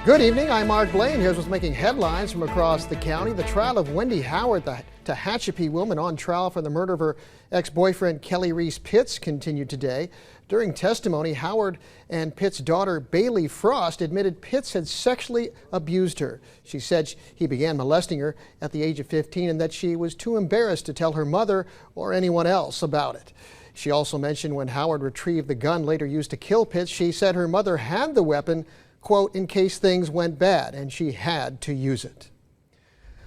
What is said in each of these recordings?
Good evening, I'm Mark Blaine. Here's what's making headlines from across the county. The trial of Wendy Howard, the Tehachapi woman on trial for the murder of her ex-boyfriend Kelly Reese Pitts, continued today. During testimony, Howard and Pitts' daughter Bailey Frost admitted Pitts had sexually abused her. She said he began molesting her at the age of 15 and that she was too embarrassed to tell her mother or anyone else about it. She also mentioned when Howard retrieved the gun later used to kill Pitts, she said her mother had the weapon, quote, in case things went bad, and she had to use it.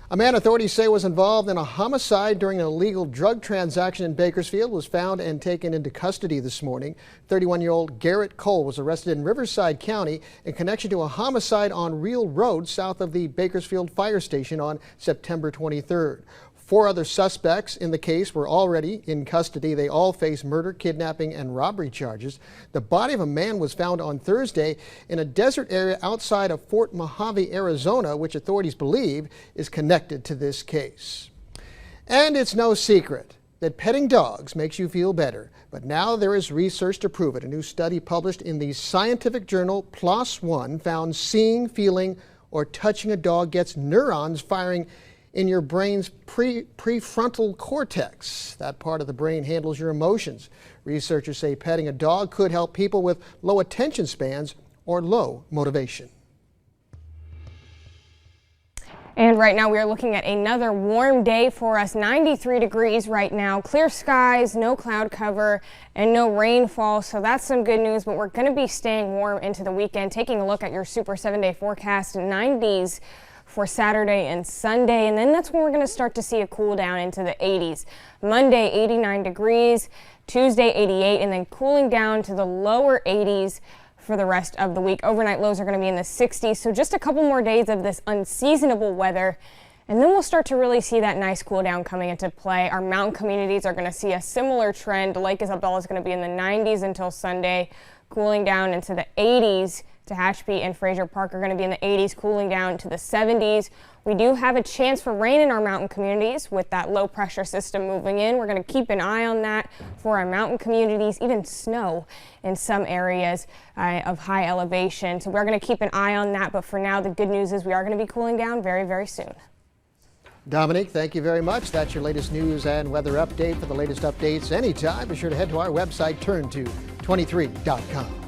A man authorities say was involved in a homicide during an illegal drug transaction in Bakersfield was found and taken into custody this morning. 31-year-old Garrett Cole was arrested in Riverside County in connection to a homicide on Real Road south of the Bakersfield Fire Station on September 23rd. 4 other suspects in the case were already in custody. They all face murder, kidnapping, and robbery charges. The body of a man was found on Thursday in a desert area outside of Fort Mojave, Arizona, which authorities believe is connected to this case. And it's no secret that petting dogs makes you feel better. But now there is research to prove it. A new study published in the scientific journal PLOS ONE found seeing, feeling, or touching a dog gets neurons firing in your brain's prefrontal cortex. That part of the brain handles your emotions. Researchers say petting a dog could help people with low attention spans or low motivation. And right now we are looking at another warm day for us. 93 degrees right now, clear skies, no cloud cover, and no rainfall. So that's some good news, but we're going to be staying warm into the weekend. Taking a look at your Super 7-day forecast, 90s for Saturday and Sunday, and then that's when we're going to start to see a cool down into the 80s. Monday, 89 degrees, Tuesday, 88, and then cooling down to the lower 80s for the rest of the week. Overnight lows are going to be in the 60s, so just a couple more days of this unseasonable weather, and then we'll start to really see that nice cool down coming into play. Our mountain communities are going to see a similar trend. Lake Isabella is going to be in the 90s until Sunday, cooling down into the 80s. Tehachapi and Fraser Park are going to be in the 80s, cooling down to the 70s. We do have a chance for rain in our mountain communities with that low pressure system moving in. We're going to keep an eye on that for our mountain communities, even snow in some areas of high elevation. So we're going to keep an eye on that. But for now, the good news is we are going to be cooling down very, very soon. Dominique, thank you very much. That's your latest news and weather update. For the latest updates anytime, be sure to head to our website, turn to 23.com.